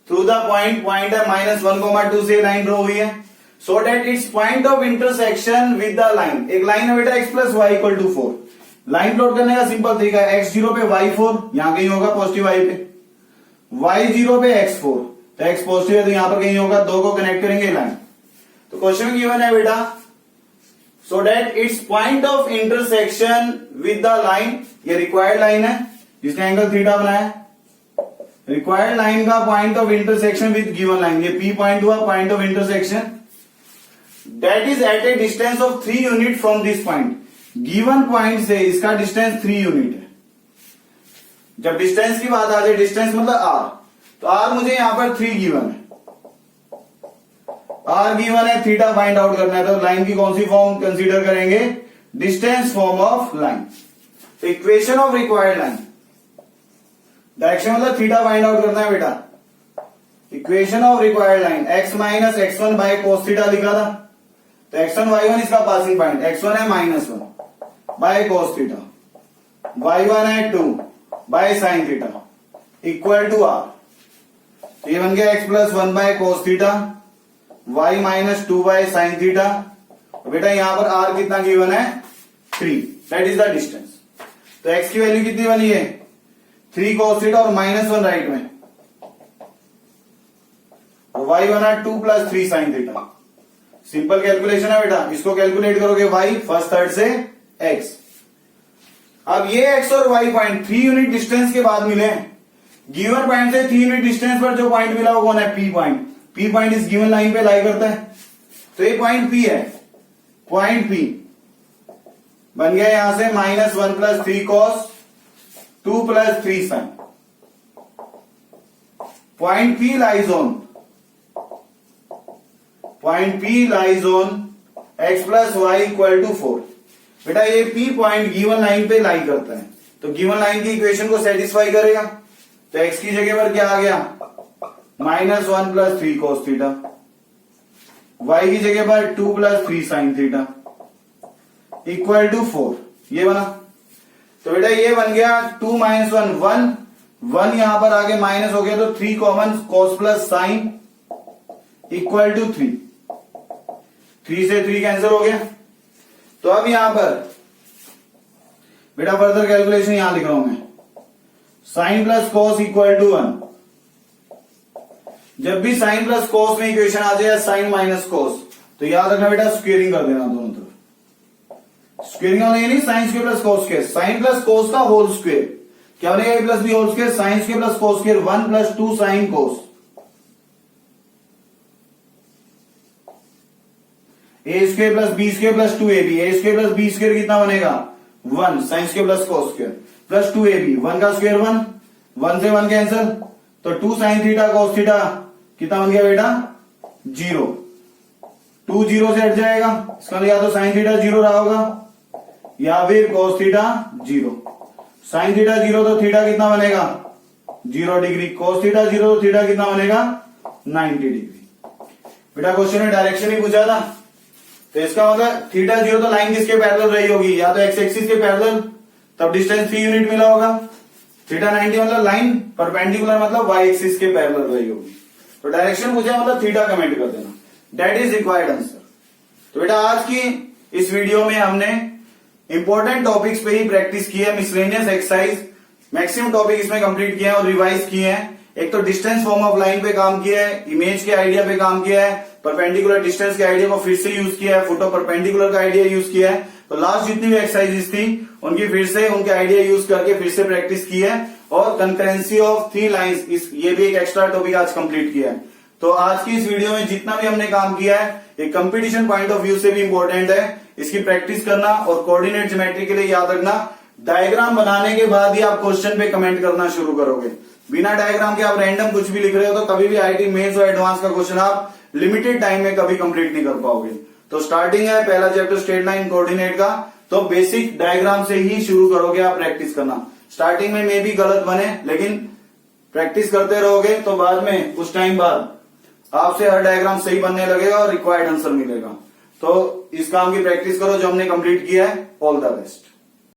थ्रू द पॉइंट है -1, 2 से लाइन ड्रॉ हुई है, so that its point of intersection with the line. एक लाइन है बेटा x + y = 4। लाइन प्लॉट करने का सिंपल तरीका है, x0 पे y4, यहां कहीं होगा पॉजिटिव y पे, y0 पे x4, तो x पॉजिटिव है तो यहां पर कहीं होगा, दो को कनेक्ट करेंगे लाइन। तो क्वेश्चन में गिवन है बेटा, so that its point of intersection with the line, ये रिक्वायर्ड लाइन है जिसने एंगल थीटा बनाया है। रिक्वायर्ड लाइन का point of intersection with given line, ये P पॉइंट हुआ point of intersection, that is at a distance of 3 unit from this point. Given point से इसका डिस्टेंस 3 यूनिट है। जब डिस्टेंस की बात आ जाए, डिस्टेंस मतलब r, तो r मुझे यहां पर 3 गिवन है, r गिवन है, थीटा फाइंड आउट करना है, तो लाइन की कौन सी फॉर्म कंसीडर करेंगे, डिस्टेंस फॉर्म ऑफ लाइन। तो equation of required line, direction मतलब थीटा फाइंड आउट करना है बेटा। Equation of required line x - x1 by cos theta लिखा था, तो x1 y1 इसका पासिंग पॉइंट, x1 है -1 बाय cos थीटा, y1 है 2 by sin theta equal to r। ये बन गया x + 1 by cos theta, y - 2 by sin theta. बेटा यहां पर r कितना गिवन है, 3, दैट इज द डिस्टेंस। तो x की वैल्यू कितनी बनी है, 3 cos थीटा और -1 राइट में, और y बना 2 + 3 sin थीटा। सिंपल कैलकुलेशन है बेटा, इसको कैलकुलेट करोगे y फर्स्ट थर्ड से x। अब ये x और y पॉइंट 3 यूनिट डिस्टेंस के बाद मिले, गिवन पॉइंट से 3 यूनिट डिस्टेंस पर जो पॉइंट मिला वो कौन है, P पॉइंट। P पॉइंट इस गिवन लाइन पे लाई करता है, तो ये पॉइंट P है, पॉइंट P बन गया यहां से -1 + 3 cos 2 + 3 sin। Point P lies on x + y = 4। बेटा ये P पॉइंट गिवन लाइन पे लाई करता है, तो गिवन लाइन की इक्वेशन को सेटिस्फाई करेगा। तो x की जगह पर क्या आ गया, -1 + 3 cos थीटा, y की जगह पर 2 + 3 sin थीटा इक्वल टू 4, ये बना। तो बेटा ये बन गया 2 - 1 1 यहां पर आगे माइनस हो गया, तो 3 common, cos + sin equal to 3 से 3 कैंसिल हो गया। तो अब यहां पर बेटा फर्दर कैलकुलेशन यहां लिख रहा हूं मैं, sin + cos = 1। जब भी sin + cos में इक्वेशन आ जाए sin - cos, तो याद रखना बेटा स्क्वेयरिंग कर देना दोनों तरफ। स्क्वेयरिंग वाला ये नहीं sin² + cos², sin + cos का होल स्क्वेयर क्या बनेगा, a + b whole square, sin² + cos², 1 + 2 sin cos, a² + b² + 2ab, a² + b² कितना बनेगा 1, sin² + cos² + 2ab, 1 का स्क्वायर 1, 1 से 1 कैंसल, तो 2 sin थीटा cos थीटा कितना बन गया बेटा 0, 2 0 से हट जाएगा, इसका मतलब या तो sin थीटा 0 रहा होगा या फिर cos थीटा 0। sin थीटा 0 तो थीटा कितना बनेगा 0 डिग्री, cos थीटा 0 तो थीटा कितना बनेगा 90 डिग्री। बेटा क्वेश्चन में डायरेक्शन ही पूछा था, तो इसका मतलब थीटा 0 तो लाइन किसके पैरेलल रही होगी, या तो एक्स एक्सिस के पैरेलल, तब डिस्टेंस 3 यूनिट मिला होगा। थीटा 90 मतलब लाइन परपेंडिकुलर मतलब वाई एक्सिस के पैरेलल रही होगी। तो डायरेक्शन पूछा मतलब थीटा कमेंट कर देना, दैट इज रिक्वायर्ड आंसर। तो बेटा आज की इस वीडियो में हमने इंपॉर्टेंट टॉपिक्स पे ही प्रैक्टिस की है, मिसलेनियस एक्सरसाइज मैक्सिमम टॉपिक इसमें कंप्लीट किए हैं और रिवाइज किए हैं। एक तो डिस्टेंस फॉर्म ऑफ लाइन पे काम किया है, इमेज के आइडिया पे काम किया है, परपेंडिकुलर डिस्टेंस के आइडिया को फिर से यूज किया है, फुट ऑफ परपेंडिकुलर का आइडिया यूज किया है। तो लास्ट जितनी भी एक्सरसाइजेस थी उनकी फिर से उनके आइडिया यूज करके फिर से प्रैक्टिस की है, और कंकरेंसी ऑफ 3 लाइंस ये भी एक एक्स्ट्रा टॉपिक आज कंप्लीट किया है। तो आज की इस वीडियो में जितना भी हमने काम किया है ये कंपटीशन पॉइंट ऑफ व्यू से भी इंपॉर्टेंट है, इसकी प्रैक्टिस करना और कोऑर्डिनेट ज्योमेट्री के लिए याद रखना डायग्राम बनाने के बाद ही आप क्वेश्चन पे कमेंट करना शुरू करोगे। बिना डायग्राम के आप रैंडम कुछ भी लिख रहे हो तो कभी भी आईटी मेंस और एडवांस का क्वेश्चन आप लिमिटेड टाइम में कभी कंप्लीट नहीं कर पाओगे। तो स्टार्टिंग है पहला चैप्टर स्ट्रेट लाइन कोऑर्डिनेट का, तो बेसिक डायग्राम से ही शुरू करोगे आप प्रैक्टिस करना। स्टार्टिंग में भी गलत बने, लेकिन प्रैक्टिस करते रहोगे तो बाद में कुछ टाइम बाद आपसे हर डायग्राम सही बनने लगेगा और रिक्वायर्ड आंसर मिलेगा। तो इस काम की प्रैक्टिस करो जो हमने कंप्लीट किया है। All the best.